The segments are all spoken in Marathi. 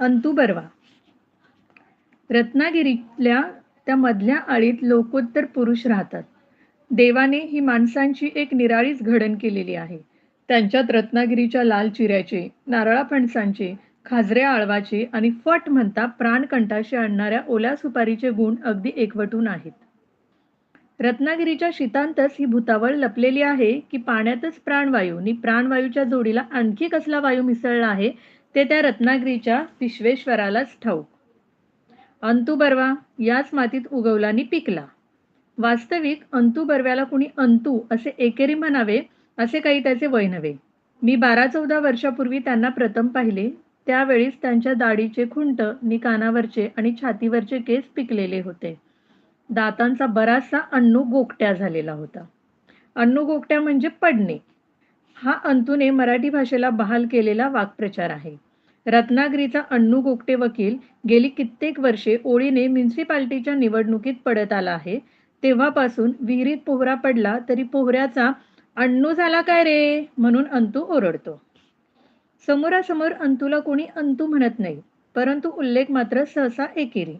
अंतू बर्वा. रत्नागिरीतल्या त्या मधल्या आळीत लोकोत्तर पुरुष राहतात. देवाने ही माणसांची एक निराळीच घडण केलेली आहे. त्यांच्यात रत्नागिरीच्या लाल चिऱ्याचे, नारळा फणसांचे, खाजऱ्या आळवाचे आणि फट म्हणता प्राणकंठाशी आणणाऱ्या ओल्या सुपारीचे गुण अगदी एकवटून आहेत. रत्नागिरीच्या शीतांतच ही भुतावळ लपलेली आहे की पाण्यातच प्राणवायू आणि प्राणवायूच्या जोडीला आणखी कसला वायू मिसळला आहे ते त्या रत्नागिरीच्या विश्वेश्वरालाच ठाऊक. अंतू बर्वा याच मातीत उगवला आणि पिकला. वास्तविक अंतू बर्व्याला कुणी अंतू असे एकेरी म्हणावे असे काही त्याचे वय नव्हे. मी 12-14 वर्षापूर्वी त्यांना प्रथम पाहिले त्यावेळीस त्यांच्या दाढीचे खुंट नि कानावरचे आणि छातीवरचे केस पिकलेले होते. दातांचा बराचसा अण्णू गोकट्या झालेला होता. अण्णू गोकट्या म्हणजे पडणे. हा अंतूने मराठी भाषेला बहाल केलेला वाक्प्रचार आहे. रत्नागिरीचा अण्णू गोगटे वकील गेली कित्येक वर्षे ओळीने म्युनिसिपाल्टीच्या निवडणुकीत पडत आला आहे. तेव्हापासून विहिरीत पोहरा पडला तरी पोहऱ्याचा अण्णू झाला काय रे म्हणून अंतू ओरडतो. समोरासमोर अंतूला कोणी अंतू म्हणत नाही, परंतु उल्लेख मात्र सहसा एकेरी.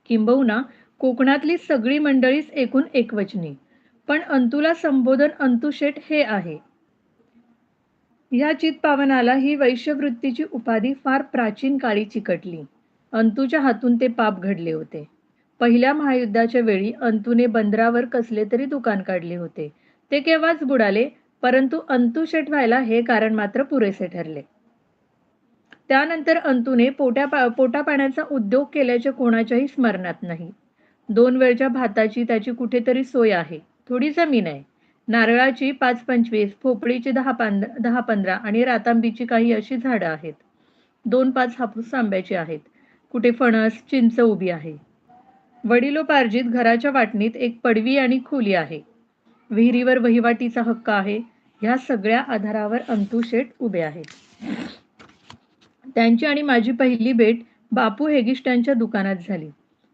किंबहुना कोकणातली सगळी मंडळीच एकूण एकवचनी. पण अंतूला संबोधन अंतुशेठ हे आहे. ह्या चित्पावनाला ही वैश्यवृत्तीची उपाधी फार प्राचीन काळी चिकटली. अंतूच्या हातून ते पाप घडले होते. पहिल्या महायुद्धाच्या वेळी अंतूने बंदरावर कसले तरी दुकान काढले होते. ते केव्हाच बुडाले, परंतु अंतुशेठ व्हायला हे कारण मात्र पुरेसे ठरले. त्यानंतर अंतूने पोटापाण्याचा उद्योग केल्याचे कोणाच्याही स्मरणात नाही. 2 वेळच्या भाताची त्याची कुठेतरी सोय आहे. थोडी जमीन आहे. नारळाची 5-25, पोपळीची 10-15 आणि रातांबीची काही अशी झाडं आहेत. 2-5 हापूस आंब्याची आहेत. कुठे फणस, चिंच उभी आहे. वडिलोपार्जित घराच्या वाटणीत एक पडवी आणि खोली आहे. विहिरीवर वहिवाटीचा हक्क आहे. ह्या सगळ्या आधारावर अंतुशेठ उभे आहेत. त्यांची आणि माझी पहिली भेट बापू हेगिष्टांच्या दुकानात झाली.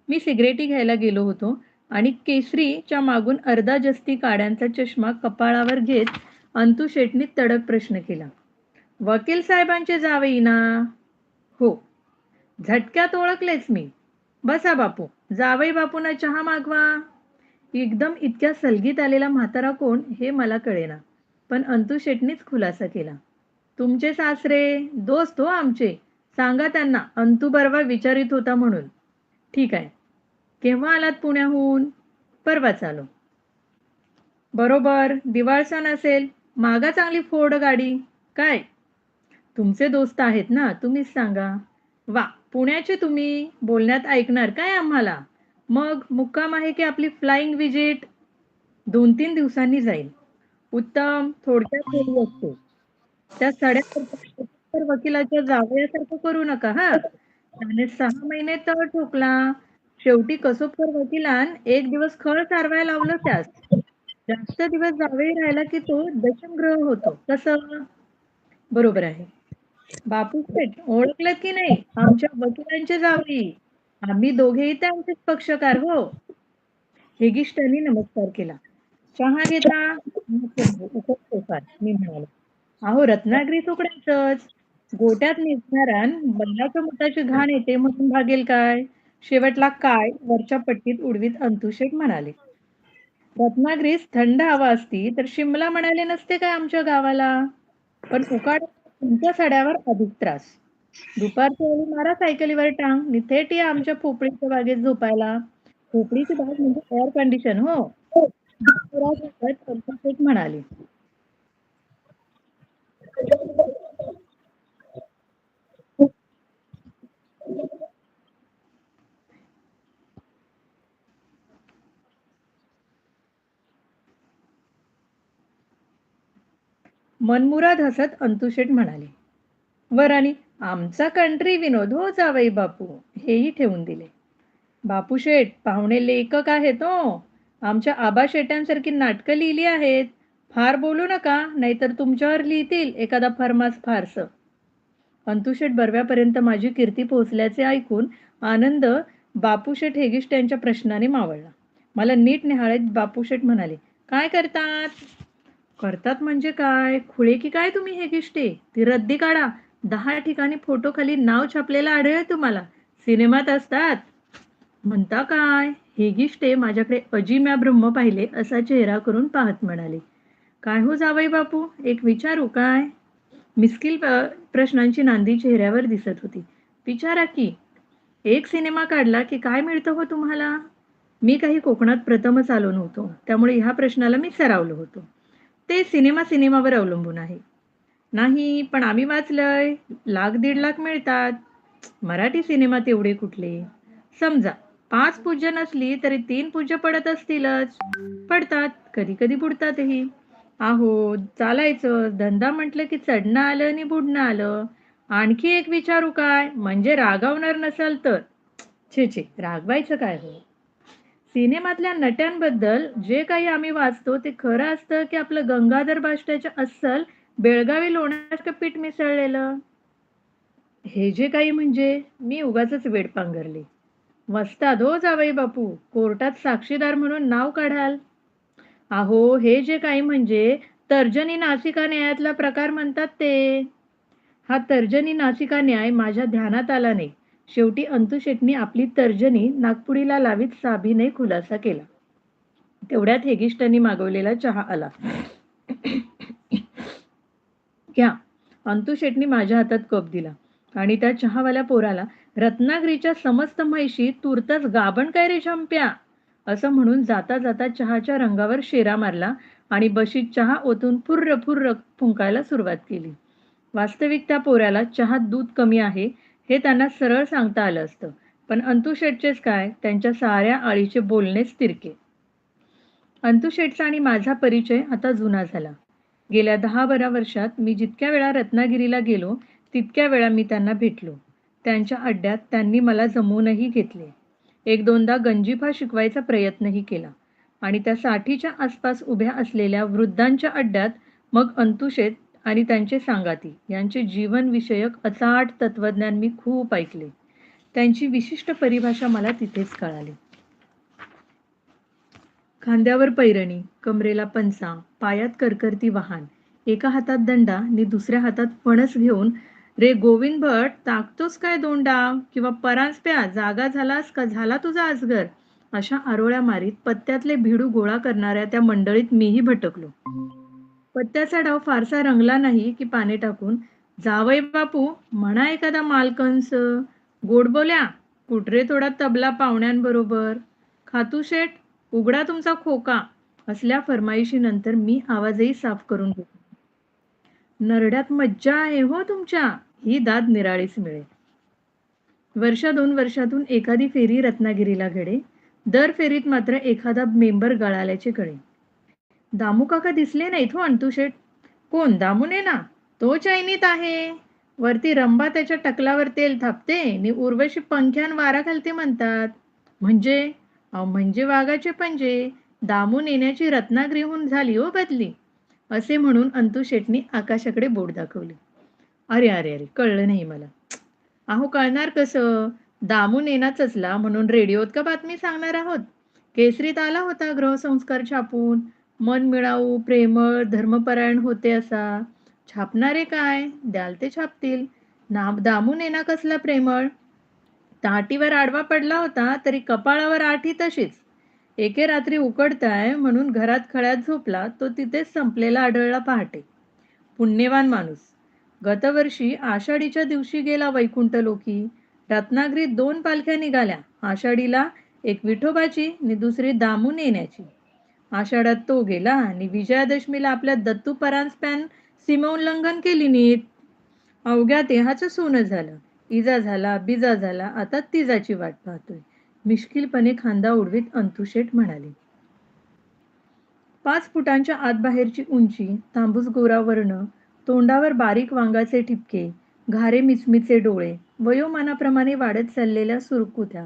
मी सिगरेटी घ्यायला गेलो होतो आणि केसरीच्या मागून अर्धा जस्ती काड्यांचा चष्मा कपाळावर घेत अंतुशेठनी तडक प्रश्न केला. वकील साहेबांचे जावई ना? हो. झटक्यात ओळखलेच मी. बसा बापू. जावई बापूंना चहा मागवा. एकदम इतक्या सलगीत आलेला म्हातारा कोण हे मला कळेना, पण अंतुशेठनीच खुलासा केला. तुमचे सासरे दोस्त हो आमचे. सांगा त्यांना अंतू बर्वा विचारित होता म्हणून. ठीक आहे. केव्हा आलात पुण्याहून? परवाच आलो. बरोबर दिवाळ सण असेल. मागा चांगली फोर्ड गाडी. काय? तुमचे दोस्त आहेत ना, तुम्हीच सांगा. वा, पुण्याचे तुम्ही बोलण्यात ऐकणार काय आम्हाला? मग मुक्काम आहे की आपली फ्लाइंग विजिट? 2-3 दिवसांनी जाईल. उत्तम. थोडक्यात बोलू असतो. त्या सड्या वकिलाच्या जावयासारखं करू नका हा. त्याने 6 महिने तळ ठोकला. शेवटी कसोबकर वकिलान 1 दिवस खळ सारवायला लावलं त्यास. जास्त दिवस जावई राहिला की तो दशमग्रह होतो. कसं? बरोबर आहे. बापूशेठ ओळखलं की नाही? आमच्या वकिलांचे जावई. आम्ही दोघेही त्यांचेच पक्षकार हो. हेगिष्टांनी नमस्कार केला. चहा घेता? नको, उकळतो फार, मी म्हणालो. अहो रत्नागिरी उकडायचंच. गोट्यात निघणारा बैलाच्या मुताची घाण येते म्हणून भागेल काय? शेवटला काय वरच्या पट्टीत उडवीत अंतुशेठ म्हणाले. रत्नागिरीस थंड हवा असती तर शिमला म्हणाले नसते काय आमच्या गावाला. पण उकाड तुमच्या सड्यावर अधिक त्रास. दुपारच्या वेळी मारा सायकलीवर टांग नि थेट या आमच्या पोपळीच्या बागेत झोपायला. पोपळीची बाग म्हणजे एअर कंडिशन हो. अंतुशेठ म्हणाले. मनमुराद हसत अंतुशेठ म्हणाले. वर आणि आमचा कंट्री विनोद हो जावई बापू. हेही ठेवून दिले. बापूशेठ पाहुणे लेखक आहेत हो. आमच्या आबा शेट्यांसारखी नाटकं लिहिली आहेत. फार बोलू नका नाहीतर तुमच्यावर लिहितील एखादा फर्मास फारसं. अंतुशेठ बर्व्यापर्यंत माझी कीर्ती पोहोचल्याचे ऐकून आनंद बापूशेठ हेगिष्ट प्रश्नाने मावळला. मला नीट निहाळत बापूशेठ म्हणाले, काय करतात? करतात म्हणजे काय? खुळे की काय तुम्ही हेगिष्टे? ती रद्दी काढा. 10 ठिकाणी फोटो खाली नाव छापलेलं आढळेल तुम्हाला. सिनेमात असतात. म्हणता काय? हेगिष्टे माझ्याकडे अजिम्या ब्रह्म पाहिले असा चेहरा करून पाहत म्हणाले. काय हो जावई बापू, एक विचारू काय? मिश्किल प्रश्नांची नांदी चेहऱ्यावर दिसत होती. विचारा की. एक सिनेमा काढला की काय मिळतं हो तुम्हाला? मी काही कोकणात प्रथमच आलो नव्हतो. त्यामुळे ह्या प्रश्नाला मी सरावलो होतो. ते सिनेमावर अवलंबून आहे. नाही, पण आम्ही वाचलंय. लाख, दीड लाख मिळतात. मराठी सिनेमात एवढे कुठले? समजा 5 पूज्य नसली तरी 3 पूज्य पडत असतीलच. पडतात. कधी-कधी बुडतातही. अहो, चालायचं. धंदा म्हटलं की चढणं आलं आणि बुडणं आलं. आणखी एक विचारू काय? म्हणजे रागावणार नसाल तर? छे, छे, रागवायचं काय हो? सिनेमातल्या नट्यांबद्दल जे काही आम्ही वाचतो ते खरं असतं की आपलं गंगाधर बाष्टाच्या अस्सल बेळगावी लोण्याचं पीठ मिसळलेलं? हे जे काही म्हणजे मी उगाचच वेड पांघरले. वस्ताद हो जावई बापू, कोर्टात साक्षीदार म्हणून नाव काढाल. अहो, हे जे काही म्हणजे तर्जनी नासिका न्यायातला प्रकार म्हणतात ते. हा तर्जनी नासिका न्याय माझ्या ध्यानात आला नाही. शेवटी अंतुशेटनी आपली तर्जनी नाकपुडीला लावीत साभिनय खुलासा केला. तेवढ्यात हेगिष्टांनी मागवलेला चहा आला. घ्या. अंतुशेटनी माझ्या हातात कप दिला आणि त्या चहावाल्या पोराला रत्नागिरीच्या समस्त म्हैशी तूर्तच गाभण काय रे शंप्या? असं म्हणून जाता जाता चहाच्या रंगावर शेरा मारला आणि बशीत चहा ओतून फुर्र फुर्र फुंकायला सुरुवात केली. वास्तविक त्या पोऱ्याला चहात दूध कमी आहे हे त्यांना सरळ सांगता आलं असतं. पण अंतुशेटचेच काय, त्यांच्या साऱ्या आळीचे बोलणेच तिरके. अंतुशेटचा आणि माझा परिचय आता जुना झाला. गेल्या 10-12 वर्षात मी जितक्या वेळा रत्नागिरीला गेलो, तितक्या वेळा मी त्यांना भेटलो. त्यांच्या अड्ड्यात त्यांनी मला जमवूनही घेतले. एक दोनदा गंजीफा शिकवायचा प्रयत्नही केला आणि त्या 60च्या आसपास उभ्या असलेल्या वृद्धांच्या अड्ड्यात मग अंतुशेट आणि त्यांचे सांगाती यांचे जीवनविषयक अचाट तत्वज्ञान मी खूप ऐकले. त्यांची विशिष्ट परिभाषा मला तिथेच कळाली. खांद्यावर पैरणी, कमरेला पंचा, पायात करकरती वहाण, एका हातात दंडा आणि दुसऱ्या हातात फणस घेऊन "रे गोविंद भट, टाकतोस काय 2 डाव? किंवा परांज प्या, जागा झालास का झाला तुझा अजगर?" अशा आरोळ्या मारीत पत्त्यातले भिडू गोळा करणाऱ्या त्या मंडळीत मीही भटकलो. पत्त्याचा डाव फारसा रंगला नाही की पाने टाकून, "जावई बापू, म्हणा एखादा मालकंस, गोड बोल्या, कुठ रे थोडा तबला पाहुण्यांबरोबर, खातूशेठ, उघडा तुमचा खोका." असल्या फर्माईशीनंतर मी आवाजही साफ करून घेतला. "नरड्यात मज्जा आहे हो तुमच्या." ही दाद निराळीच मिळे. वर्षा 2 वर्षातून एखादी फेरी रत्नागिरीला घडे. दर फेरीत मात्र एखादा मेंबर गळाल्याचे कळे. दामू काका दिसले नाहीत हो अंतुशेठ. कोण दामू ना? तो चैनीत आहे. वरती रंभा त्याच्या टकलावर तेल थापते आणि उर्वशी पंख्यान वारा घालते म्हणतात. म्हणजे? अहो म्हणजे वाघाचे पंजे. दामू नेण्याची रत्नागिरीहून झाली हो बदली. असे म्हणून अंतुशेठनी आकाशाकडे बोट दाखवले. अरे, अरे, अरे, कळलं नाही मला. अहो कळणार कसं? दामू नेना चचला म्हणून रेडिओत का बातमी सांगणार आहोत? केसरीत आला होता ग्रहसंस्कार छापून. मन मिळावू, प्रेमळ, धर्मपरायण होते असा. छापणारे काय? द्याल ते छापतील. दामू नेना कसला प्रेमळ? ताटीवर आडवा पडला होता तरी कपाळावर आठी तशीच. एके रात्री उकडताय म्हणून घरात खळ्यात झोपला तो तिथेच संपलेला आढळला पहाटे. पुण्यवान माणूस. गतवर्षी आषाढीच्या दिवशी गेला वैकुंठलोकी. रत्नागिरीत 2 पालख्या निघाल्या. आषाढीला एक विठोबाची आणि दुसरी दामू नेण्याची. आषाढात तो गेला आणि विजयादशमीला आपल्या दत्तू परांजप्यान सीमोल्लंघन केली नीत. अवघ्या देहाचं सोनं झालं. इजा झाला, बिजा झाला, आता तिजाची वाट पाहतोय. मिश्किलपणे खांदा उडवीत अंतुशेठ म्हणाले. 5 फुटांच्या आतबाहेरची उंची, तांबूस गोरा वर्ण, तोंडावर बारीक वांगाचे ठिपके, घारे मिचमिचे डोळे, वयोमानाप्रमाणे वाढत चाललेल्या सुरकुत्या,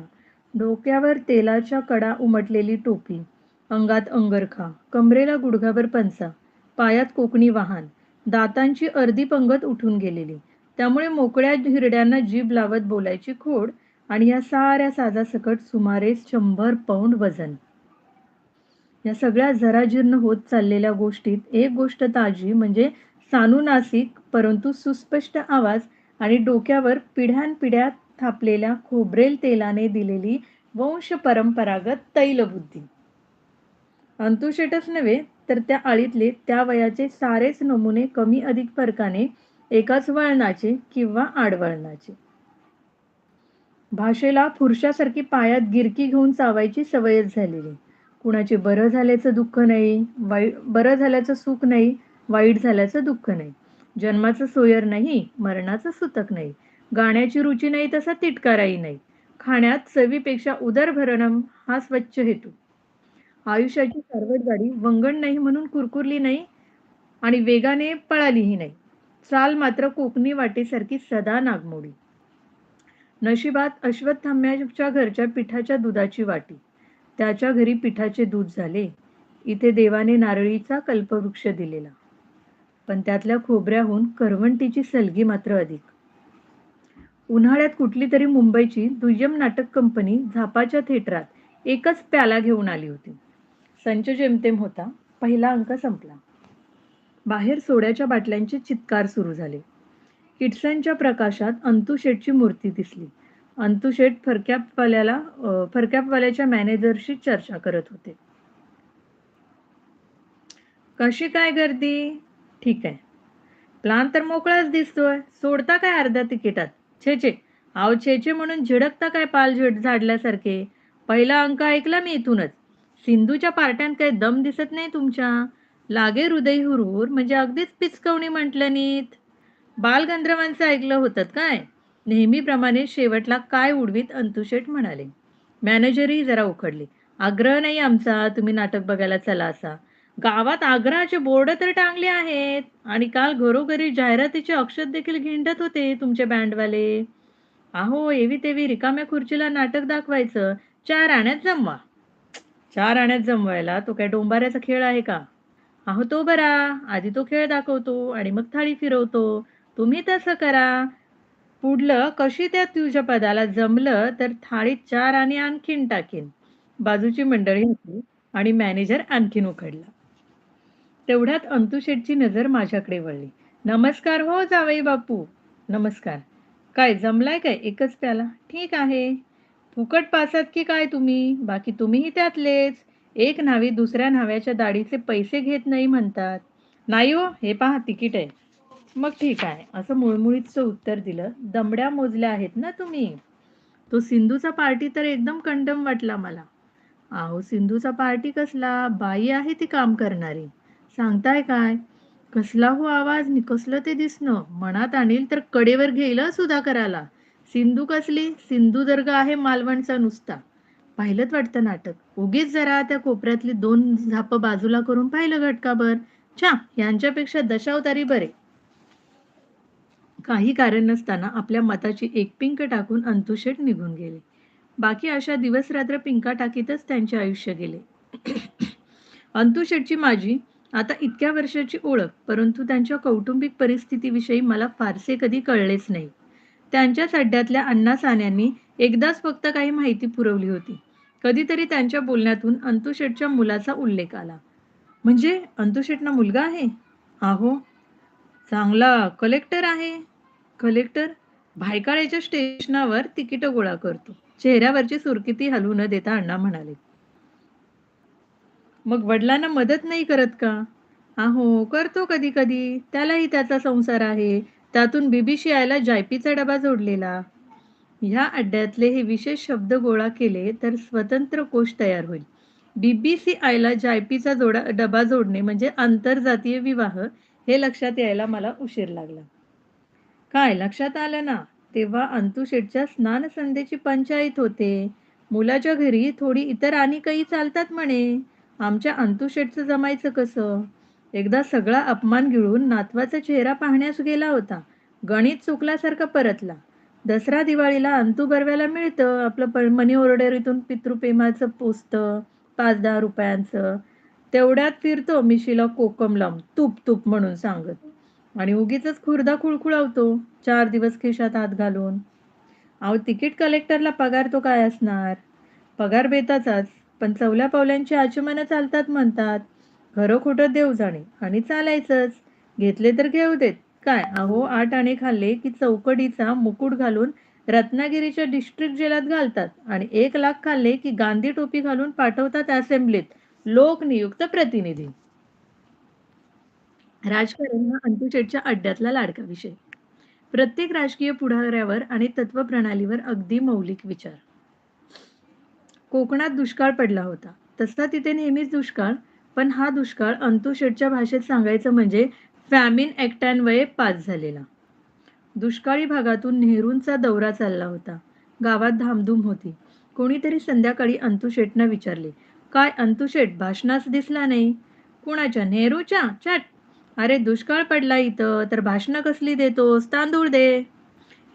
डोक्यावर तेलाच्या कडा उमटलेली टोपी, अंगात अंगरखा, कमरेला गुडघाभर पंचा, पायात कोकणी वहाण, दातांची अर्धी पंगत उठून गेलेली. त्यामुळे मोकळ्या हिरड्यांना जीभ लावत बोलायची खोड आणि या साऱ्या साजासकट सुमारे 100 पौंड वजन. या सगळ्या जराजीर्ण होत चाललेल्या गोष्टीत एक गोष्ट ताजी म्हणजे सानुनासिक परंतु सुस्पष्ट आवाज आणि डोक्यावर पिढ्यानपिढ्या थापलेल्या खोबरेल तेलाने दिलेली वंश परंपरागत तैलबुद्धी. अंतुशेटच नव्हे, तर त्या आळीतले त्या वयाचे सारेच नमुने कमी अधिक फरकाने एकाच वळणाचे किंवा आडवळणाचे. भाषेला पुरुषासारखी पायात गिरकी घेऊन चावायची सवयच झालेली. कुणाचे बरं झाल्याचं दुःख नाही, बरं झाल्याचं सुख नाही, वाईट झाल्याचं दुःख नाही. जन्माचं सोयर नाही, मरणाचं सुतक नाही. गाण्याची रुची नाही तसा तिटकाराही नाही. खाण्यात चवीपेक्षा उदरभरणं हा स्वच्छ हेतू. आयुष्याची सरवटगाडी वंगण नाही म्हणून कुरकुरली नाही आणि वेगाने पळालीही नाही. चाल मात्र कोकणी वाटेसारखी सदा नागमोडी. नशिबात अश्वत्थाम्याच्या घरच्या पिठाच्या दुधाची वाटी. त्याच्या घरी पिठाचे दूध झाले. इथे देवाने नारळीचा कल्पवृक्ष दिलेला. पण त्यातल्या खोबऱ्याहून करवंटीची सलगी मात्र अधिक. उन्हाळ्यात कुठली तरी मुंबईची दुय्यम नाटक कंपनी झापाच्या थिएटरात एकच प्याला घेऊन आली होती. संच जेमतेम होता. पहिला अंक संपला. बाहेर सोड्याच्या बाटल्यांचे चित्कार सुरू झाले. किटसांच्या प्रकाशात अंतुशेठची मूर्ती दिसली. अंतुशेठ फरक्यावाल्याच्या मॅनेजरशी चर्चा करत होते. कशी काय गर्दी? ठीक आहे. प्लान तर मोकळाच दिसतोय. सोडता काय अर्ध्या तिकिटात? छे छे. अहो छे छे म्हणून झिडकता काय पाल झाडल्यासारखे? पहिला अंक ऐकला मी इथूनच. सिंधूच्या पार्ट्यात काही दम दिसत नाही तुमच्या. लागे हृदय हुरहुर म्हणजे अगदीच पिचकवणी म्हटलं नीत. बालगंधर्वांचं ऐकलं होतं काय? नेहमीप्रमाणे शेवटला काय उडवीत अंतुशेठ म्हणाले. मॅनेजरही जरा उखडले. आग्रह नाही आमचा तुम्ही नाटक बघायला चला असा. गावात आग्रहाचे बोर्ड तर टांगले आहेत आणि काल घरोघरी जाहिरातीचे अक्षर देखील घिंडत होते तुमचे बँडवाले. अहो एवी तेवी रिकाम्या खुर्चीला नाटक दाखवायचं. 4 आण्यात जमवा. 4 आण्यात जमवायला तो काय डोंबाऱ्याचा खेळ आहे का? अहो तो बरा. आधी तो खेळ दाखवतो आणि मग थाळी फिरवतो. तुम्ही तसं करा. पुढलं कशी त्या तुझ्या पदाला जमलं तर थाळीत 4 आणे आणखीन टाकीन. बाजूची मंडळी हसली आणि मॅनेजर आणखीन उखडला. तेवढ्यात अंतुशेठची नजर माझ्याकडे वळली. "नमस्कार हो जावई बापू." "नमस्कार." "काय जमलाय काय एकच प्याला?" "ठीक आहे." "फुकट पासात की काय तुम्ही? बाकी तुम्हीही त्यातलेच. एक न्हावी दुसऱ्या न्हाव्याच्या दाढीचे पैसे घेत नाही म्हणतात." "नाही हो, हे पहा तिकीट आहे." "मग ठीक आहे." असं मुळमुळीतचं उत्तर दिलं. "दमड्या मोजल्या आहेत ना तुम्ही?" तो सिंधूचा पार्टी तर एकदम कंडम वाटला मला. अहो सिंधूचा पार्टी कसला? बाई आहे ती काम करणारी. सांगताय काय? कसला हो आवाज नि कसलं ते दिसणं. मनात आणील तर कडेवर घेईल हं सुधाकराला. सिंधू कसली? सिंधुदुर्ग आहे मालवणचा नुसता. पाहिलंच वाटतं नाटक. उगीच जरा त्या कोपऱ्यातली 2 झापं बाजूला करून पाहिलं घटकाभर. छ्या, यांच्यापेक्षा दशावतारी बरे. काही कारण नसताना आपल्या मताची एक पिंक टाकून अंतुशेठ निघून गेले. बाकी अशा दिवस-रात्र पिंका टाकीतच त्यांचे आयुष्य गेले. अंतुशेठची माझी आता इतक्या वर्षाची ओळख, परंतु त्यांच्या कौटुंबिक परिस्थितीविषयी मला फारसे कधी कळलेच नाही. त्यांच्याच अड्ड्यातल्या अण्णा-सान्यांनी एकदाच फक्त काही माहिती पुरवली होती. कधीतरी त्यांच्या बोलण्यातून अंतुशेठच्या मुलाचा उल्लेख आला. म्हणजे अंतुशेठना मुलगा आहे? अहो, चांगला कलेक्टर आहे. कलेक्टर? भायखळ्याच्या स्टेशनावर तिकीटं गोळा करतो. चेहऱ्यावरची सुरकुती हलवू न देता अण्णा म्हणाले. मग वडिलांना मदत नाही करत का? अहो, करतो कधी-कधी. त्यालाही त्याचा संसार आहे. त्यातून बीबीसीआयला जायपीचा डबा जोडलेला. ह्या अड्ड्यातले हे विशेष शब्द गोळा केले तर स्वतंत्र कोश तयार होईल. बीबीसीआयला जायपीचा डबा जोडणे म्हणजे आंतरजातीय विवाह हे लक्षात यायला मला उशीर लागला. काय लक्षात आलं ना, तेव्हा अंतुशेठच्या स्नानसंध्येची पंचाईत होते. मुलाच्या घरी थोडी इतर आनिकही चालतात म्हणे. आमच्या अंतुशेठचं जमायचं कसं? एकदा सगळा अपमान गिळून नातवाचा चेहरा पाहण्यास गेला होता. गणित चुकल्यासारखा परतला. दसरा दिवाळीला अंतू बर्व्याला मिळतं आपलं मनी ऑर्डरीतून पितृप्रेमाचं पोचतं 5-10 रुपयांचं. तेवढ्यात फिरतो मिशीला कोकम लावून तूप तूप म्हणून सांगत. आणि उगीचच खुर्दा खुळखुळावतो 4 दिवस खिशात हात घालून. अहो तिकीट कलेक्टरला पगार तो काय असणार? पगार बेताचाच, पण चवल्या पावलांची आचमनं चालतात म्हणतात. खरं खोटं देव जाणे आणि चालायचंच. घेतले तर घेऊ देत. काय अहो 8 आणे खाल्ले की चौकडीचा मुकुट घालून रत्नागिरीच्या डिस्ट्रिक्ट जेलात घालतात आणि 1 लाख खाल्ले की गांधी टोपी घालून पाठवतात असेंब्लीत लोकनियुक्त प्रतिनिधी. राजकारण हा अंतुशेटच्या अड्ड्यातला लाडका विषय. प्रत्येक राजकीय पुढाऱ्यावर आणि तत्वप्रणालीवर अगदी मौलिक विचार. कोकणात दुष्काळ पडला होता. तसा तिथे नेहमीच दुष्काळ, पण हा दुष्काळ अंतुशेटच्या भाषेत सांगायचं म्हणजे फॅमिन ॲक्टन्वये पास झालेला. दुष्काळी भागातून नेहरूंचा दौरा चालला होता. गावात धामधूम होती. कोणीतरी संध्याकाळी अंतुशेटना विचारले, "काय अंतुशेट भाषणास दिसला नाही?" "कुणाच्या? नेहरूच्या? छट! अरे दुष्काळ पडला इथं, तर भाषणं कसली देतोस? तांदूळ दे."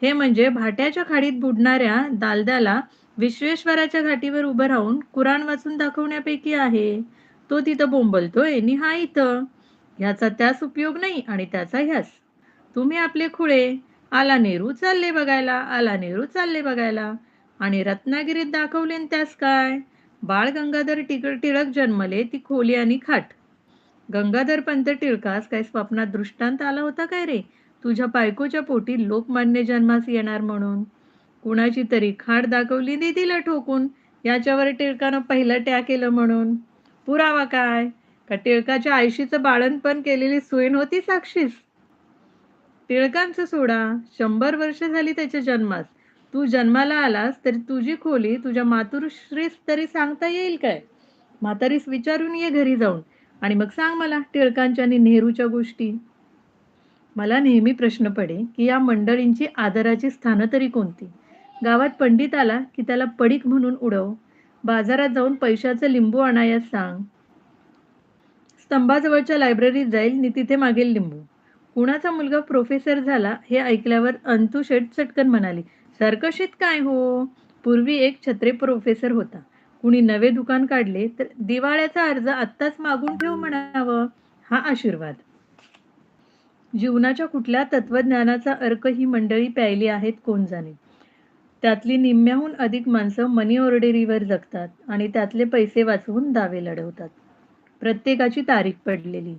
हे म्हणजे भाट्याच्या खाडीत बुडणाऱ्या दालद्याला विश्वेश्वराच्या घाटीवर उभं राहून कुराण वाचून दाखवण्यापैकी आहे. तो तिथं बोंबलतोय आणि हा इथं. ह्याचा त्यास उपयोग नाही आणि त्याचा ह्यास. तुम्ही आपले खुळे. आला नेहरू चालले बघायला, आला नेहरू चालले बघायला. आणि रत्नागिरीत दाखवले न त्यास काय? बाळ गंगाधर टिळक जन्मले ती खोली आणि खाट. गंगाधर पंत टिळकास काय स्वप्नात दृष्टांत आला होता काय रे? तुझ्या बायकोच्या पोटी लोकमान्य जन्मास येणार म्हणून. कुणाची तरी खाट दाखवली नि दिलं ठोकून. याच्यावर टिळकानं पहिलं ट्या केलं म्हणून. पुरावा काय? का टिळकाच्या आयशीचं बाळंतपण केलेली सून होती साक्षीस? टिळकांचं सोडा, 100 वर्ष झाली त्याच्या जन्मास. तू जन्माला आलास तरी तुझी खोली तुझ्या मातुश्रीस तरी सांगता येईल काय? म्हातारीस विचारून ये घरी जाऊन आणि मग सांग मला टिळकांच्या आणि नेहरूच्या गोष्टी. मला नेहमी प्रश्न पडे, की या मंडळींची आदराची स्थानं तरी कोणती? गावात पंडित आला, की त्याला पडीक म्हणून उडव. बाजारात जाऊन पैशाचं लिंबू आणायस सांग. स्तंभाजवळच्या लायब्ररीत जाईल आणि तिथे मागेल लिंबू. कुणाचा मुलगा प्रोफेसर झाला हे ऐकल्यावर अंतुशेट चटकन म्हणाली, "सरकशीत काय हो? पूर्वी एक छत्रे प्रोफेसर होता. कुणी नवे दुकान काढले तर दिवाळ्याचा अर्ज आत्ताच मागून ठेव म्हणावं. हा आशीर्वाद." जीवनाच्या कुठल्या तत्वज्ञानाचा अर्क ही मंडळी प्यायली आहेत कोण जाणे. त्यातली निम्म्याहून अधिक माणसं मनी ऑर्डरीवर जगतात आणि त्यातले पैसे वाचवून दावे लढवतात. प्रत्येकाची तारीख पडलेली.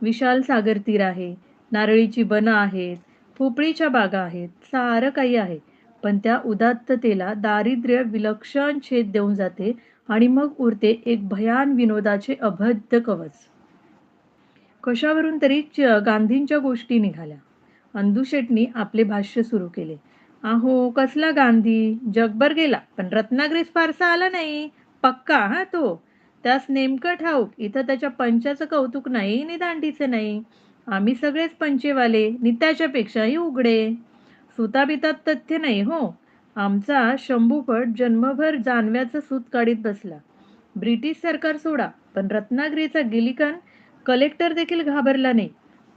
विशाल सागर तीर आहे, नारळीची बनं आहेत, पोपळीच्या बागा आहेत, सारं काही आहे. पण त्या उदात्ततेला दारिद्र्य विलक्षण छेद देऊन जाते आणि मग उरते एक भयान विनोदाचे अभेद्य कवच. कशावरून तरी गांधींच्या गोष्टी निघाल्या. अंदुशेटनी आपले भाष्य सुरू केले. "अहो, कसला गांधी? जगभर गेला, पण रत्नागिरीस फारसा आला नाही. पक्का हां तो. त्यास नेमकं ठाऊक, इथं त्याच्या पंचाचं कौतुक नाही नि दांडीचं नाही. आम्ही सगळेच पंचेवाले नि त्याच्यापेक्षाही उघडे. सुताबितात तथ्य नाही हो. आमचा शंभूफट जन्मभर जानव्याचं सूत काढीत बसला. ब्रिटिश सरकार सोडा, पण रत्नागिरीचा गिलिकन कलेक्टर देखील घाबरला नाही.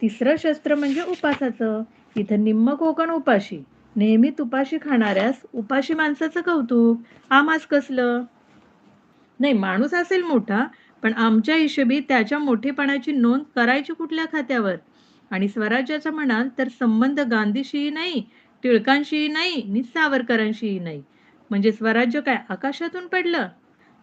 तिसरं शस्त्र म्हणजे उपासाचं. इथं निम्म कोकण उपाशी. नेहमी तुपाशी खाणाऱ्यास उपाशी माणसाचं कौतुक. आम्हास कसलं? नाही माणूस असेल मोठा, पण आमच्या हिशोबी त्याच्या मोठेपणाची नोंद करायची कुठल्या खात्यावर? आणि स्वराज्याचा म्हणाल तर संबंध गांधीशीही नाही, टिळकांशीही नाही, नि सावरकरांशीही नाही. म्हणजे स्वराज्य काय आकाशातून पडलं?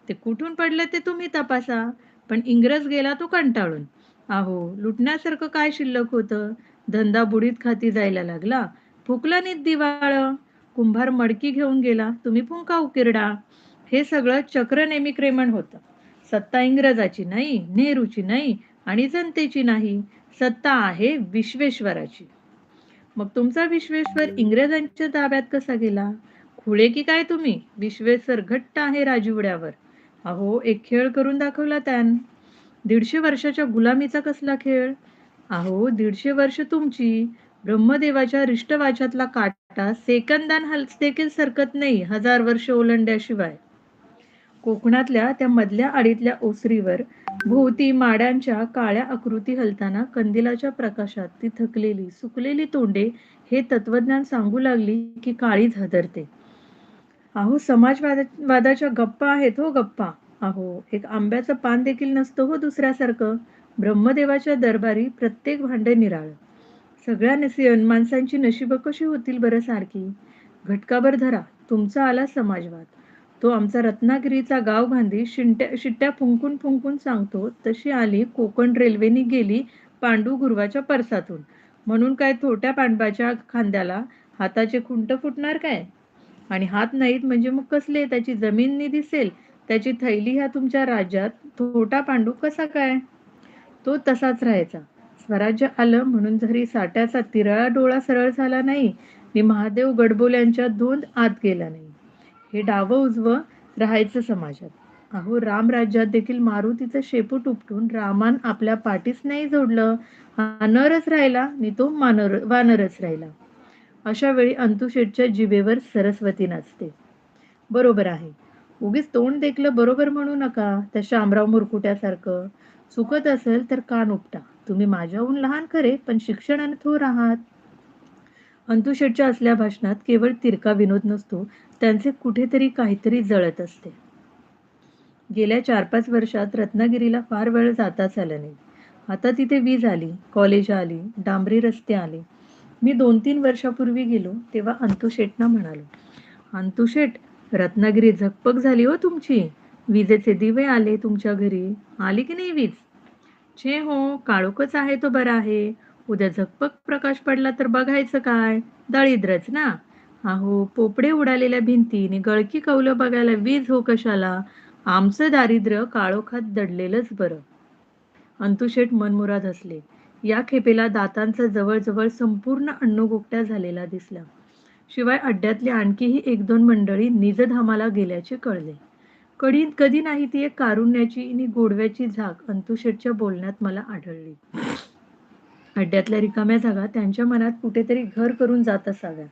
ते कुठून पडलं ते तुम्ही तपासा. पण इंग्रज गेला तो कंटाळून. अहो, लुटण्यासारखं काय शिल्लक होतं? धंदा बुडीत खाती जायला लागला. फुकलं नीट दिवाळं. कुंभार मडकी घेऊन गेला, तुम्ही फुंका उकिरडा. हे सगळं चक्र नेमिक्रमण होतं. सत्ता इंग्रजाची नाही, नेहरूची नाही आणि जनतेची नाही. सत्ता आहे विश्वेश्वराची. मग तुमचा विश्वेश्वर इंग्रजांच्या ताब्यात कसा गेला? खुळे की काय तुम्ही? विश्वेश्वर घट्ट आहे राजवड्यावर. अहो, एक खेळ करून दाखवला त्यानं. 150 वर्षाच्या गुलामीचा कसला खेळ? अहो, 150 वर्ष तुमची. ब्रह्मदेवाच्या रिष्टवाच्यातला काटा सेकंदान हलस देखील सरकत नाही 1000 वर्ष ओलांडल्याशिवाय. कोकणातल्या त्या मधल्या आडीतल्या ओसरीवर भोवती माड्यांच्या काळ्या आकृती हलताना कंदिलाच्या प्रकाशात ती थकलेली, सुकलेली तोंडे हे तत्वज्ञान सांगू लागली की काळीज हादरते. अहो वादाच्या गप्पा आहेत हो गप्पा. अहो, एक आंब्याचं पान देखील नसतं हो दुसऱ्यासारखं. ब्रह्मदेवाच्या दरबारी प्रत्येक भांडे निराळं. सगळ्या माणसांची नशीबं कशी होतील बरं सारखी? घटकाभर धरा, तुमचा आला समाजवाद. तो आमचा रत्नागिरीचा गावगांधी शिट्ट्या फुंकून फुंकून सांगतो तशी आली कोकण रेल्वेनी गेली पांडू गुरवाच्या परसातून. म्हणून काय छोट्या पांडवाच्या खांद्याला हाताचे खुंट फुटणार काय? आणि हात नाहीत म्हणजे मग कसले? त्याची जमीन नी दिसेल, त्याची थैली ह्या तुमच्या राज्यात छोटा पांडू कसा काय? तो तसाच राहायचा. स्वराज्य आलं म्हणून जरी साठ्याचा तिरळा डोळा सरळ झाला नाही आणि महादेव गडबोल्यांच्या धोंड आत गेला नाही. हे डावं उजवं राहायचं समाजात. अहो रामराज्यात देखील मारुतीचं शेपूट उपटून रामान आपल्या पाठीस नाही जोडलं. हा नरच राहिला आणि तो वानरच राहिला. अशा वेळी अंतुशेठच्या जिभेवर सरस्वती नाचते. बरोबर आहे. उगीच तोंड देखलं बरोबर म्हणू नका, त्या शामराव मुरकुट्यासारखं. चुकत असेल तर कान उपटा. तुम्ही माझ्याहून लहान खरे, पण शिक्षणाने थोर आहात. अंतुशेठच्या असल्या भाषणात केवळ तिरका विनोद नसतो, त्यांचे कुठेतरी काहीतरी जळत असते. गेल्या 4-5 वर्षात रत्नागिरीला फार वेळ जाताच आला नाही. आता तिथे वीज आली, कॉलेज आली, डांबरी रस्ते आले. मी 2-3 वर्षापूर्वी गेलो, तेव्हा अंतुशेठना म्हणालो, "अंतुशेठ, रत्नागिरी झगपग झाली हो तुमची. विजेचे दिवे आले तुमच्या घरी. आली की नाही वीज?" "छे हो, काळोखच आहे तो बरा आहे. उद्या झगपग प्रकाश पडला तर बघायचं काय? दळिद्रच ना. अहो, पोपडे उडालेल्या भिंती आणि गळकी कौलं बघायला वीज हो कशाला? आमचं दारिद्र्य काळोखात दडलेलंच बरं." अंतुशेठ मनमुराद हसले. या खेपेला दातांचा जवळ-जवळ संपूर्ण अन्नगोगठा झालेला दिसला. शिवाय अड्ड्यातली आणखीही 1-2 मंडळी निजधामाला गेल्याचे कळले. कधी नाही ती एक कारुण्याची आणि गोडव्याची झाक अंतुशेठच्या बोलण्यात मला आढळली. अड्ड्यातल्या रिकाम्या जागा त्यांच्या मनात कुठेतरी घर करून जात असाव्यात.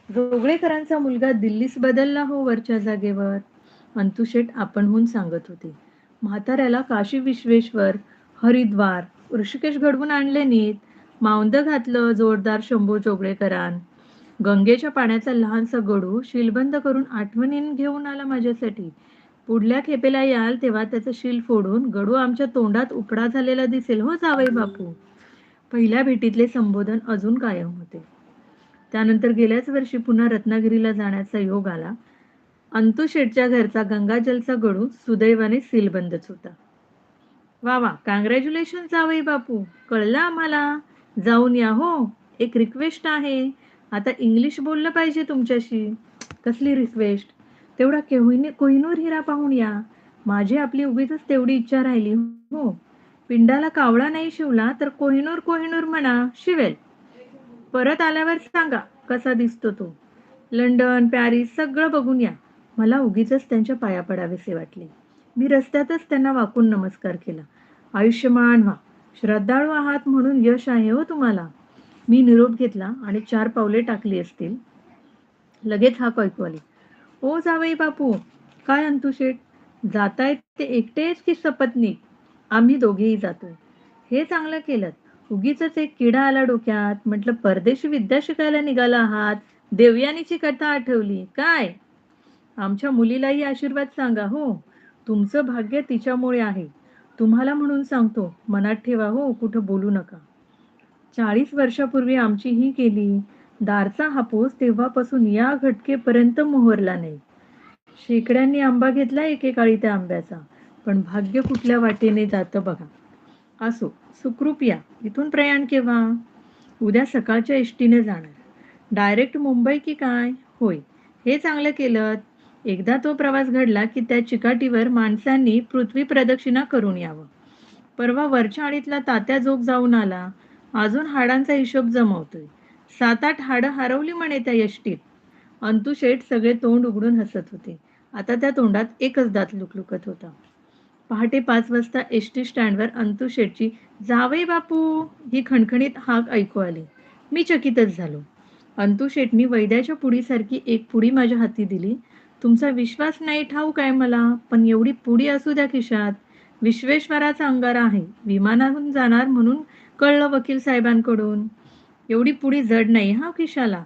जोगळेकरांचा मुलगा दिल्लीस बदलला हो वरच्या जागेवर. अंतुशेठ आपणहून सांगत होते. म्हाताऱ्याला काशी विश्वेश्वर, हरिद्वार, ऋषिकेश घडवून आणले नीट. मावंद घातलं जोरदार शंभू जोगळेकरान. गंगेच्या पाण्याचा लहानसा गडू शीलबंद करून आठवणीने घेऊन आला माझ्यासाठी. पुढल्या खेपेला याल तेव्हा त्याचं शील फोडून गडू आमच्या तोंडात उपडा झालेला दिसेल हो जावई बापू. पहिल्या भेटीतले संबोधन अजून कायम होते. त्यानंतर गेल्याच वर्षी पुन्हा रत्नागिरीला जाण्याचा योग आला. अंतुशेठच्या घरचा गंगाजलचा गडू सुदैवाने सीलबंदच होता. "वा वा, कॉंग्रॅच्युलेशन जावई बापू. कळलं आम्हाला. जाऊन या हो. एक रिक्वेस्ट आहे. आता इंग्लिश बोललं पाहिजे तुमच्याशी." "कसली रिक्वेस्ट?" "तेवढा कोहिनूर हिरा पाहून या." "माझी आपली उगीचच तेवढी इच्छा राहिली हो. पिंडाला कावळा नाही शिवला तर कोहिनूर कोहिनूर म्हणा, शिवेल. परत आल्यावर सांगा कसा दिसतो तो. लंडन, पॅरिस सगळं बघून या." मला उगीचच त्यांच्या पाया पडावेसे वाटले. मी रस्त्यातच त्यांना वाकून नमस्कार केला. "आयुष्यमान व्हा. श्रद्धाळू आहात म्हणून यश आहे हो तुम्हाला." मी निरोप घेतला आणि 4 पावले टाकली असतील, लगेच हाक ऐकू आली. "ओ जावई बापू." "काय अंतुशेठ? जातायत ते एकटेच की सपत्नीक?" "आम्ही दोघेही जातोय." "हे चांगलं केलंत. उगीचच एक किडा आला डोक्यात. म्हटलं परदेशी विद्या शिकायला निघाला आहात. देवयानीची कथा आठवली. काय?" "आमच्या मुलीलाही आशीर्वाद सांगा हो. तुमचं भाग्य तिच्यामुळे आहे. तुम्हाला म्हणून सांगतो, मनात ठेवा हो, कुठं बोलू नका." 40 वर्षापूर्वी आमची ही केली. दारचा हापूस तेव्हापासून या घटकेपर्यंत मोहरला नाही. शेकड्यांनी आंबा घेतला एकेकाळी त्या आंब्याचा. पण भाग्य कुठल्या वाटेने जातं बघा. असो, सुखरूप या. इथून प्रयाण केव्हा? "उद्या सकाळच्या एसटीने जाणार." "डायरेक्ट मुंबई की काय?" "होय." "हे चांगलं केलंत. एकदा तो प्रवास घडला की त्या चिकाटीवर माणसांनी पृथ्वी प्रदक्षिणा करून यावं." परवा वरच्या आळीतला तात्या जोग जाऊन आला. अजून हाडांचा हिशोब जमवतोय. 7-8 हाडं हरवली म्हणे त्या एसटीत. अंतुशेठ सगळे तोंड उघडून हसत होते. आता त्या तोंडात एकच दात लुकलुकत होता. पहाटे 5 वाजता एसटी स्टँडवर अंतुशेठची "जावई बापू" ही खणखणीत हाक ऐकू आली. मी चकितच झालो. अंतुशेठनी वैद्याच्या पुडीसारखी एक पुडी माझ्या हाती दिली. "तुमचा विश्वास नाही ठाऊक आहे मला, पण एवढी पुडी असू द्या खिशात. विश्वेश्वराचा अंगारा आहे. विमानातून जाणार म्हणून कळलं वकील साहेबांकडून. एवढी पुडी जड नाही हा खिशाला."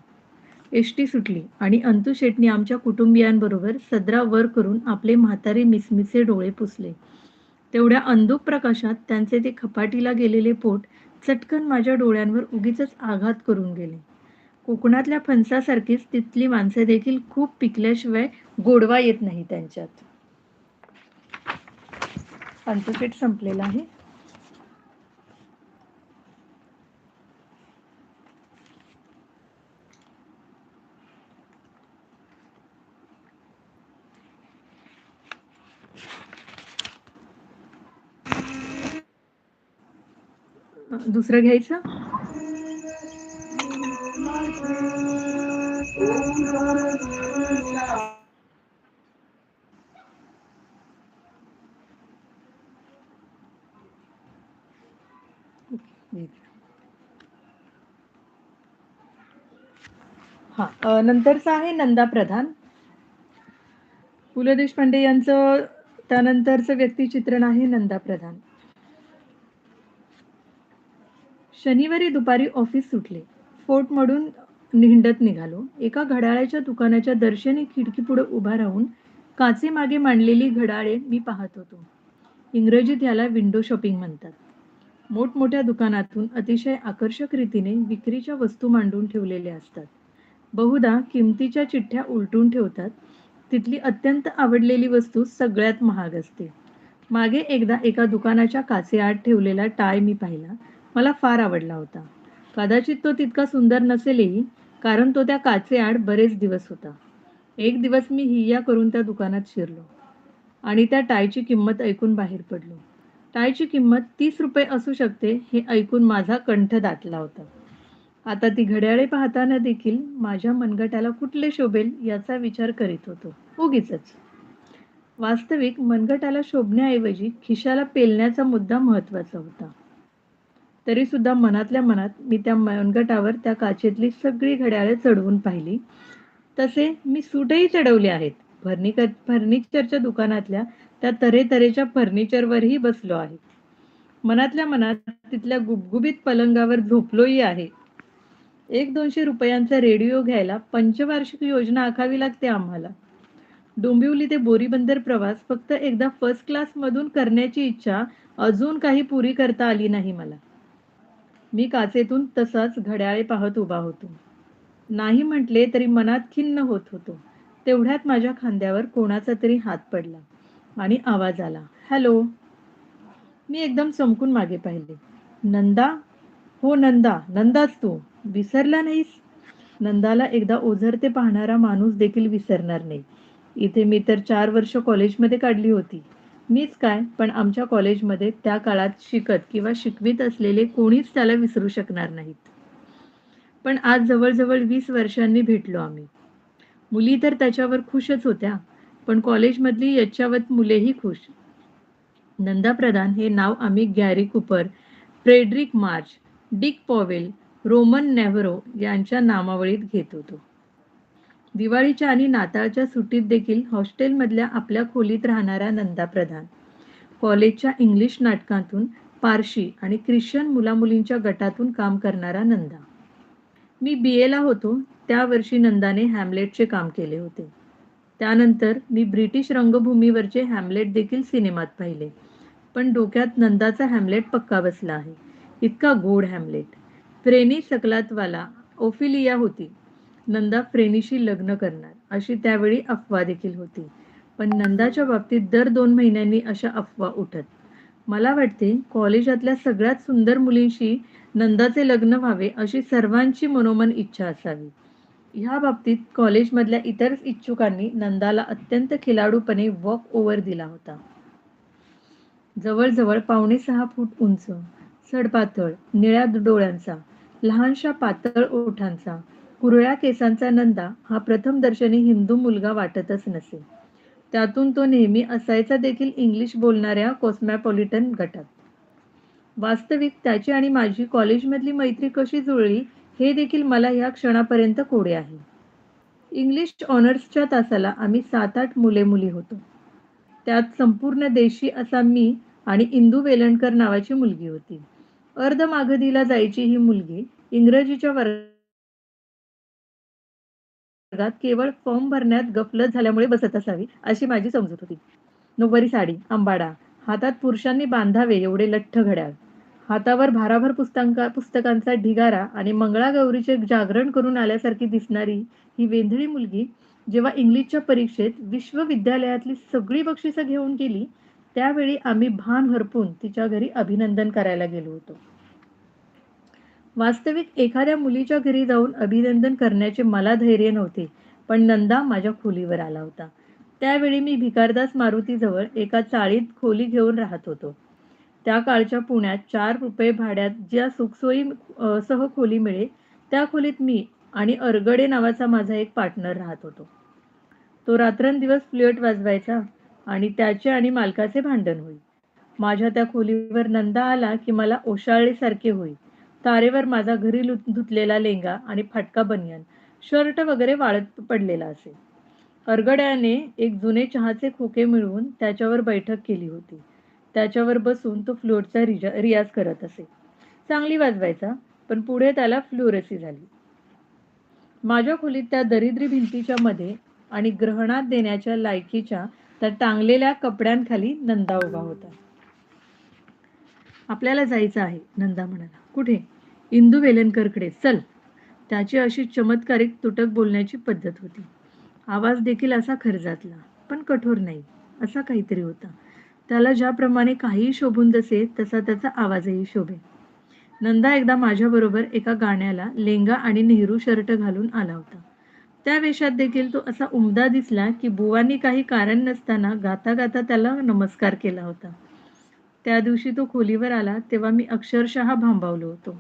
एसटी सुटली आणि अंतुशेठनी आमच्या कुटुंबियांबरोबर सदरा वर करून आपले म्हातारे मिसमिसे डोळे पुसले. तेवढ्या अंधुक प्रकाशात त्यांचे ते खपाटीला गेलेले पोट चटकन माझ्या डोळ्यांवर उगीचच आघात करून गेले. कोकणातल्या फणसासारखीच तिथली माणसे देखील खूप पिकल्याशिवाय गोडवा येत नाही त्यांच्यात. अंतुशेठ संपलेला आहे. दुसरं घ्यायचं? ओके. हां. नंतरचं आहे नंदा प्रधान. पु. ल. देशपांडे यांचं त्यानंतरचं व्यक्तिचित्रण आहे नंदा प्रधान. शनिवारी दुपारी ऑफिस सुटले. फोर्टमधून हिंडत निघालो. एका घड्याळाच्या दुकानाच्या दर्शनी खिडकीपुढे उभा राहून काचेमागे मांडलेली घड्याळे मी पाहत होतो. इंग्रजीत याला विंडो शॉपिंग म्हणतात. मोठमोठ्या दुकानातून अतिशय आकर्षक रीतीने विक्रीच्या वस्तू मांडून ठेवलेल्या असतात. बहुधा किमतीच्या चिठ्ठ्या उलटून ठेवतात. तिथली अत्यंत आवडलेली वस्तू सगळ्यात महाग असते. मागे एकदा एका दुकानाच्या काचेआड ठेवलेला टाय मी पाहिला. मला फार आवडला होता. कदाचित तो तितका सुंदर नसेलही, कारण तो त्या काचेआड बरेच दिवस होता. एक दिवस मी हिय्या करून त्या दुकानात शिरलो आणि त्या टायची किंमत ऐकून बाहेर पडलो. टायची किंमत ₹30 असू शकते हे ऐकून माझा कंठ दाटला होता. आता ती घड्याळे पाहताना देखील माझ्या मनगटाला कुठले शोभेल याचा विचार करीत होतो. उगीचच. वास्तविक मनगटाला शोभण्याऐवजी खिशाला पेलण्याचा मुद्दा महत्त्वाचा होता. तरीसुद्धा मनातल्या मनात मी त्या मनगटावर त्या काचेतली सगळी घड्याळे चढवून पाहिली. तसे मी सूटही चढवले आहेत. फर्निचरच्या दुकानातल्या त्या तऱ्हेतऱ्हेच्या फर्निचरवरही बसलो आहे. मनातल्या मनात तिथल्या गुबगुबीत पलंगावर झोपलोही आहे. ₹100-200 रेडिओ घ्यायला पंचवार्षिक योजना आखावी लागते आम्हाला. डोंबिवली ते बोरीबंदर प्रवास फक्त एकदा फर्स्ट क्लासमधून करण्याची इच्छा अजून काही पुरी करता आली नाही मला. मी काचेतून तसाच घड्याळे पाहत उभा होतो. नाही म्हटले तरी मनात खिन्न होत होतो. तेवढ्यात माझ्या खांद्यावर कोणाचा तरी हात पडला आणि आवाज आला, "हॅलो." मी एकदम चमकून मागे पाहिले. "नंदा?" "हो नंदा, नंदाच तू. विसरला नाहीस?" नंदाला एकदा ओझरते पाहणारा माणूस देखील विसरणार नाही. इथे मी तर 4 वर्ष कॉलेजमध्ये काढली होती. मीच काय, पण आमच्या कॉलेजमध्ये त्या काळात शिकत किंवा शिकवीत असलेले कोणीच त्याला विसरू शकणार नाहीत. पण आज जवळ-जवळ 20 वर्षांनी भेटलो आम्ही. मुली तर त्याच्यावर खुशच होत्या, पण कॉलेजमधली यच्चावत मुलेही खुश. नंदा प्रधान हे नाव आम्ही Gary Cooper, Frederic March, Dick Powell, Roman Navarro यांच्या नामावळीत घेत होतो. दिवाळीच्या आणि नाताळच्या सुट्टीत देखील हॉस्टेलमधल्या आपल्या खोलीत राहणाऱ्या नंदा प्रधान. कॉलेजच्या इंग्लिश नाटकातून पारशी आणि ख्रिश्चन मुलामुलींच्या गटातून काम करणारा नंदा. मी BAला होतो त्या वर्षी नंदाने हॅम्लेटचे काम केले होते. त्यानंतर मी ब्रिटिश रंगभूमीवरचे हॅम्लेट देखील सिनेमात पाहिले. पण डोक्यात नंदाचा हॅम्लेट पक्का बसला आहे. इतका गोड हॅम्लेट. फ्रेनी सकलातवाला ओफिलिया होती. नंदा फ्रेनीशी लग्न करणार अशी त्यावेळी अफवा देखील होती. पण नंदाच्या बाबतीत दर 2 महिन्यांनी अशा अफवा उठत. मला वाटते कॉलेजातल्या सगळ्यात सुंदर मुलींशी नंदाचे लग्न व्हावे अशी सर्वांची मनोमन इच्छा असावी. ह्या बाबतीत कॉलेजमधल्या इतर इच्छुकांनी नंदाला अत्यंत खिलाडूपणे वॉक ओव्हर दिला होता. जवळ-जवळ 5.5 फूट उंच, सडपातळ, निळ्या डोळ्यांचा, लहानशा पातळ ओठांचा, कुरळ्या केसांचा नंदा हा प्रथमदर्शनी हिंदू मुलगा वाटतच नसे. त्यातून तो नेहमी असायचा देखील इंग्लिश बोलणाऱ्या कॉस्मॉपॉलिटन गटात. वास्तविक त्याची आणि माझी कॉलेजमधली मैत्री कशी जुळली हे देखील मला ह्या क्षणापर्यंत कोडे आहे. इंग्लिश ऑनर्सच्या तासाला आम्ही 7-8 मुले-मुली होतो. त्यात संपूर्ण देशी असा मी आणि इंदू वेलणकर नावाची मुलगी होती. अर्धमागधीला जायची ही मुलगी इंग्रजीच्या वर्गात केवळ फॉर्म भरण्यात गफलत झाल्यामुळे बसत असावी, अशी माझी समजूत होती. नऊवारी साडी, अंबाडा, हातात पुरुषांनी बांधावे एवढे लठ्ठ घड्याळ, हातावर भाराभर पुस्तकांचा ढिगारा आणि मंगळागौरीचे जागरण करून आल्यासारखी दिसणारी ही वेंधळी मुलगी जेव्हा इंग्लिशच्या परीक्षेत विश्वविद्यालयातली सगळी बक्षिसं घेऊन गेली, त्यावेळी आम्ही भान हरपून तिच्या घरी अभिनंदन करायला गेलो होतो. वास्तविक एखाद्या मुलीच्या घरी जाऊन अभिनंदन करण्याचे मला धैर्य नव्हते, पण नंदा माझ्या खोलीवर आला होता. त्यावेळी मी भिकारदास मारुतीजवळ एका चाळीत खोली घेऊन राहत होतो. त्या काळच्या पुण्यात 4 रुपये भाड्यात ज्या सुखसोयी सह खोली मिळे, त्या खोलीत मी आणि अरगडे नावाचा माझा एक पार्टनर राहत होतो. तो रात्रंदिवस फ्लुएट वाजवायचा आणि त्याचे आणि मालकाचे भांडण होई. माझ्या त्या खोलीवर नंदा आला की मला ओशाळल्यासारखे होई. तारेवर माझा घरी धुतलेला लेंगा आणि फाटका बनियान, शर्ट वगैरे वाळत पडलेला असे. अरगड्याने एक जुने चहाचे खोके मिळवून त्याच्यावर बैठक केली होती. त्याच्यावर बसून तो फ्लुटचा रियाज करत असे. चांगली वाजवायचा, पण पुढे त्याला फ्लुरेसी झाली. माझ्या खोलीत त्या दरिद्री भिंतीच्या मध्ये आणि ग्रहणात देण्याच्या लायकीच्या त्या टांगलेल्या कपड्यांखाली नंदा उभा होता. आपल्याला जायचं आहे, नंदा म्हणाला. कुठे? इंदू वेलणकरकडे. चल. त्याची अशी चमत्कारिक तुटक बोलण्याची पद्धत होती. आवाज देखील असा खरजातला, पण कठोर नाही, असा काहीतरी होता. त्याला ज्याप्रमाणे काहीही शोभून दिसे, तसा त्याचा आवाजही शोभे. नंदा एकदा माझ्याबरोबर एका गाण्याला लेंगा आणि नेहरू शर्ट घालून आला होता. त्या वेशात देखील तो असा उमदा दिसला की बुवांनी काही कारण नसताना गाता गाता त्याला नमस्कार केला होता. त्या दिवशी तो खोलीवर आला तेव्हा मी अक्षरशः भांबावलो होतो.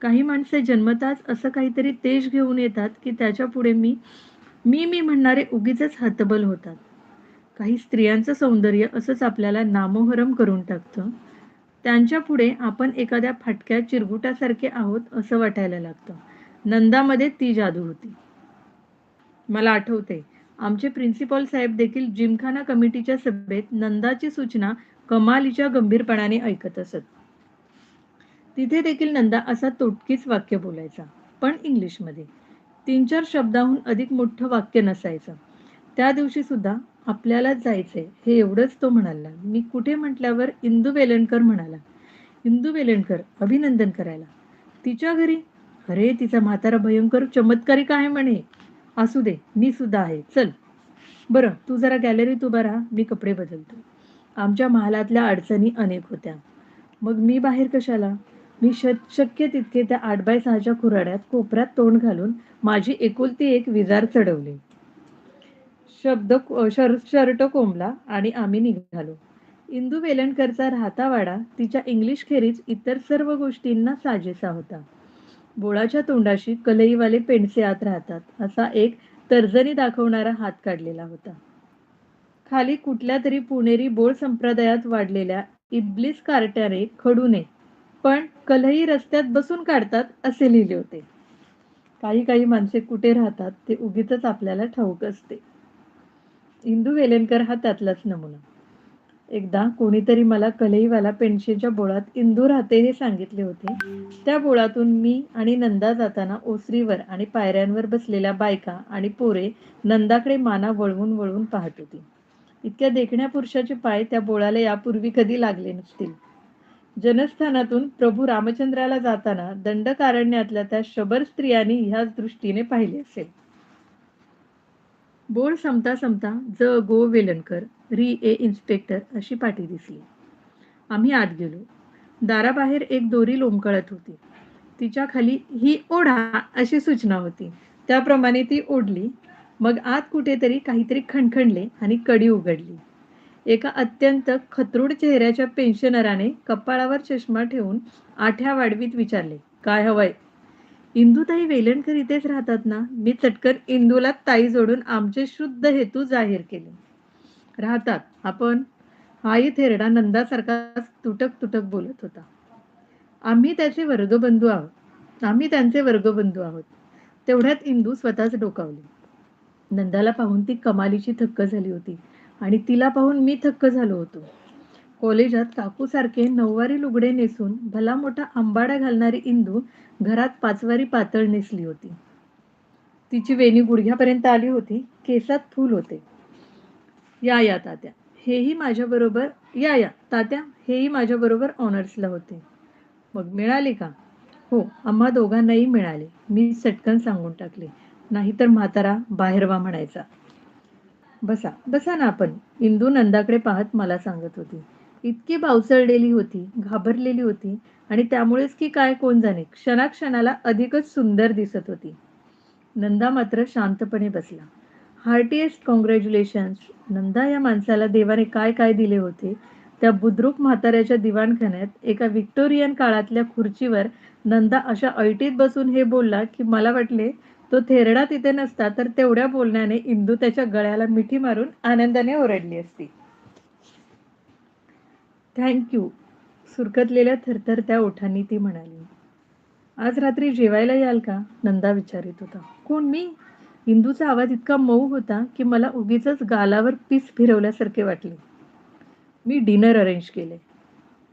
काही माणसे जन्मताच असं काहीतरी तेज घेऊन येतात की त्याच्या पुढे मी मी मी म्हणणारे उगीचच हतबल होतात. काही स्त्रियांचं सौंदर्य असंच आपल्याला नामोहरम करून टाकतं. त्यांच्या पुढे आपण एखाद्या फाटक्या चिरगुटासारखे आहोत असं वाटायला लागतं. नंदामध्ये ती जादू होती. मला आठवते, आमचे प्रिन्सिपॉल साहेब देखील जिमखाना कमिटीच्या सभेत नंदाची सूचना कमालीच्या गंभीरपणाने ऐकत असत. तिथे देखील नंदा असा तोटकीच वाक्य बोलायचा, पण इंग्लिशमध्ये. 3-4 शब्दाहून अधिक मोठं वाक्य नसायचं. त्या दिवशी सुद्धा आपल्यालाच जायचंय हे एवढंच तो म्हणाला. मी कुठे म्हटल्यावर इंदू वेलणकर म्हणाला. इंदू वेलणकर अभिनंदन करायला. तिच्या घरी? अरे तिचा म्हातारा भयंकर चमत्कारिक आहे म्हणे. असू दे, मी सुद्धा आहे. चल. बरं, तू जरा गॅलरीत उभा राहा, मी कपडे बदलतो. आमच्या महालातल्या अडचणी अनेक होत्या. मग मी बाहेर कशाला? मी शक्य तितके त्या 8x6च्या खुराड्यात कोपऱ्यात तोंड घालून माझी एकुलती एक विजार चढवली. शर्ट कोंबला आणि आम्ही निघालो. इंदू वेलणकरचा राहता वाडा तिच्या इंग्लिशखेरीज इतर सर्व गोष्टींना साजेसा होता. बोळाच्या तोंडाशी कलईवाले पेंडसे आत राहतात, असा एक तर्जनी दाखवणारा हात काढलेला होता. खाली कुठल्या तरी पुणेरी बोळ संप्रदायात वाढलेल्या इब्लीस कार्ट्याने खडूने, पण कलई रस्त्यात बसून काढतात असे लिहिले होते. काही काही माणसे कुठे राहतात ते उगीचच आपल्याला ठाऊक असते. इंदू वेलणकर हा त्यातलाच नमुना. एकदा कोणीतरी मला कलईवाला पेन्शनच्या बोळात इंदू राहते हे सांगितले होते. त्या बोळातून मी आणि नंदा जाताना ओसरीवर आणि पायऱ्यांवर बसलेल्या बायका आणि पोरे नंदाकडे माना वळवून वळवून पाहत होती. इतक्या देखण्या पुरुषाचे पाय त्या बोळाला यापूर्वी कधी लागले नसतील. जनस्थानातून प्रभू रामचंद्राला जाताना दंडकारण्यातल्या त्या शबर स्त्रियांनी ह्याच दृष्टीने पाहिले असेल. बोळ संपता संपता ज. गो. वेलणकर, री. ए. इन्स्पेक्टर अशी पाटी दिसली. आम्ही आत गेलो. दाराबाहेर एक दोरी लोंबकळत होती. तिच्या खाली ही ओढा अशी सूचना होती. त्याप्रमाणे ती ओढली. मग आत कुठेतरी काहीतरी खणखणले आणि कडी उघडली. एका अत्यंत खतरूड चेहऱ्याच्या पेन्शनराने कपाळावर चष्मा ठेवून आठ्या वाढवीत विचारले, काय हवंय? इंदूताई वेलणकर इथेच राहतात ना? मी चटकन इंदूला ताई जोडून आमचे शुद्ध हेतू जाहीर केले. राहतात. आपण? हाही थेरडा नंदासारखाच तुटक तुटक बोलत होता. आम्ही त्यांचे वर्गबंधू आहोत. तेवढ्यात इंदू स्वतःच डोकावली. नंदाला पाहून ती कमालीची थक्क झाली होती आणि तिला पाहून मी थक्क झालो होतो. कॉलेजात काकूसारखे 9वारी लुगडे नेसून भला मोठा आंबाडा घालणारी इंदू घरात 5वारी पातळ नेसली होती. तिची वेणी गुडघ्यापर्यंत आली होती. केसात फूल होते. या तात्या, हेही माझ्याबरोबर तात्या, हेही माझ्याबरोबर ऑनर्सला होते. मग मिळाली का? हो, आम्हा दोघांनाही मिळाले. मी चटकन सांगून टाकले. नाहीतर म्हातारा बाहेर वा म्हणायचा. बसा ना आपण. इंदू नंदाकडे पाहत मला सांगत होती. इतकी बावचळलेली होती, घाबरलेली होती आणि त्यामुळेच की काय कोण जाणे, क्षणाक्षणाला अधिकच सुंदर दिसत होती. नंदा मात्र शांतपणे बसला. Heartiest congratulations. नंदा, या माणसाला देवाने काय काय दिले होते त्या बुद्रुक म्हाताऱ्याच्या दिवाणखान्यात एका व्हिक्टोरियन काळातल्या खुर्चीवर नंदा अशा ऐटीत बसून हे बोलला की मला वाटले तो थेरडा तिथे नसता तर तेवढ्या बोलण्याने इंदू त्याच्या गळ्याला मिठी मारून आनंदाने ओरडली असती. थँक्यू, सुरकतलेल्या थरथरत्या ओठांनी ती म्हणाली. आज रात्री जेवायला याल का? नंदा विचारित होता. कोण, मी? इंदूचा आवाज इतका मऊ होता की मला उगीचच गालावर पीस फिरवल्यासारखे वाटले. मी डिनर अरेंज केले.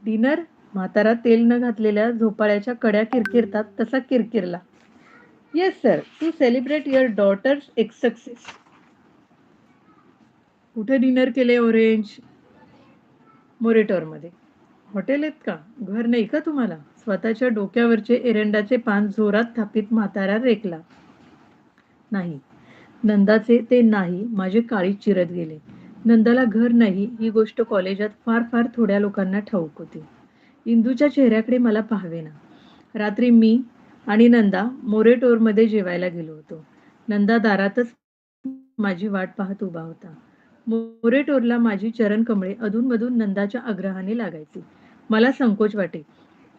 डिनर? म्हातारा तेल न घातलेल्या झोपाळ्याच्या कड्या किरकिरतात तसा किरकिरला. Yes sir, to celebrate your daughter's ex success. कुठे डिनर केले ऑरेंज? मोरेटोरमध्ये. हॉटेल आहेत का? घर नाही का तुम्हाला? स्वतःच्या डोक्यावरचे एरंडाचे पान जोरात थापीत म्हातारा रेकला. नाही. नंदाचे ते नाही माझे काळीज चिरत गेले. नंदाला घर नाही ही गोष्ट कॉलेजात फार फार थोड्या लोकांना ठाऊक होती. इंदूच्या चेहऱ्याकडे मला पाहावेना. रात्री मी आणि नंदा मोरेटोरमध्ये जेवायला गेलो होतो. नंदा दारातच माझी वाट पाहत उभा होता. मोरेटोरला माझी चरणकमळे अधूनमधून नंदाच्या आग्रहाने लागायची. मला संकोच वाटे.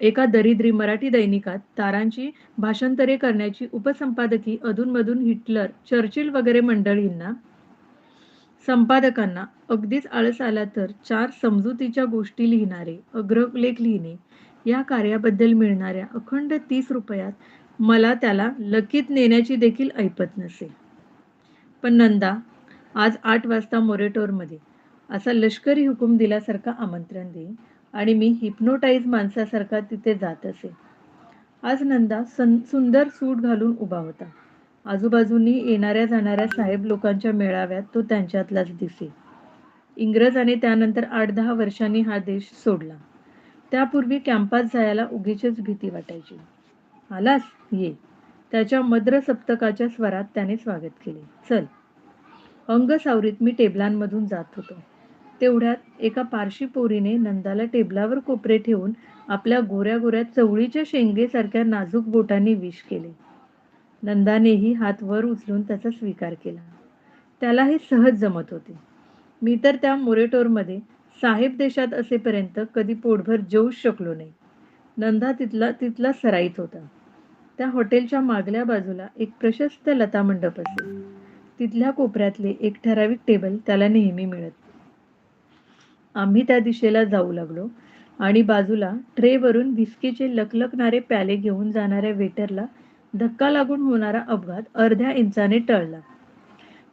एका दरिद्री मराठी दैनिकात तारांची भाषांतरे करण्याची उपसंपादकी अधूनमधून हिटलर, चर्चिल वगैरे मंडळींना, संपादकांना अगदीच आळस आला तर 4 समजुतीच्या गोष्टी लिहिणारे, अग्रलेख लिहिणे या कार्याबद्दल मिळणाऱ्या अखंड 30 रुपयात मला त्याला लकीत नेण्याची देखील ऐपत नसे. पण नंदा आज 8 वाजता मोरेटोरमध्ये असा लष्करी हुकूम दिल्यासारखा आमंत्रण दे आणि मी हिप्नोटाईज माणसासारखा तिथे जात असे. आज नंदा सुंदर सूट घालून उभा होता. आजूबाजूनी येणाऱ्या जाणाऱ्या साहेब लोकांच्या मेळाव्यात तो त्यांच्यातलाच दिसे. इंग्रजाने त्यानंतर 8-10 वर्षांनी हा देश सोडला. त्यापूर्वी कॅम्पात जायला उगीचच भीती वाटायची. आलास? ये. त्याच्या मद्र सप्तकाच्या स्वरात त्याने स्वागत केले. चल. अंग सावरीत मी टेबलांमधून जात होतो. तेवढ्यात एका पारशी पोरीने नंदाला टेबलावर कोपरे ठेवून आपल्या गोऱ्या गोऱ्या चवळीच्या शेंगेसारख्या नाजूक बोटांनी विश केले. नंदानेही हात वर उचलून त्याचा स्वीकार केला. त्याला हे सहज जमत होते. मी तर त्या मोरेटोरमध्ये साहेब देशात असेपर्यंत कधी पोटभर जेवूच शकलो नाही. नंदा तिथला सराईत होता. त्या हॉटेलच्या मागल्या बाजूला एक प्रशस्त लता मंडप असे. तिथल्या कोपऱ्यातले एक ठराविक टेबल त्याला नेहमी मिळत. आम्ही त्या दिशेला जाऊ लागलो आणि बाजूला ट्रेवरून व्हिस्कीचे लखलखणारे प्याले घेऊन जाणाऱ्या वेटरला धक्का लागून होणारा अपघात अर्ध्या इंचाने टळला.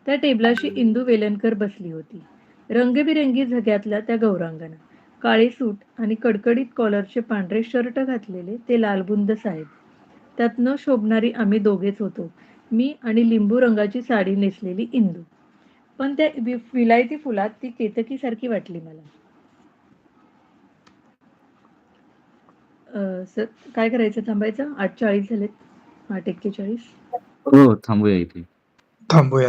त्या टेबलाशी इंदू वेलणकर बसली होती. रंगबिरंगी झग्यातल्या त्या गौरांगना, काळे सूट आणि कडकडीत कॉलरचे पांढरे शर्ट घातलेले ते लालबुंद साहेब. त्यात न शोभणारी आम्ही दोघेच होतो, मी आणि लिंबू रंगाची साडी नेसलेली इंदू. पण त्या विलायती फुलात ती केतकीसारखी वाटली मला. सर, काय करायचं? थांबायचं? 8:40 झालेत. 8:41. हो, थांबूया इथे. थांबूया.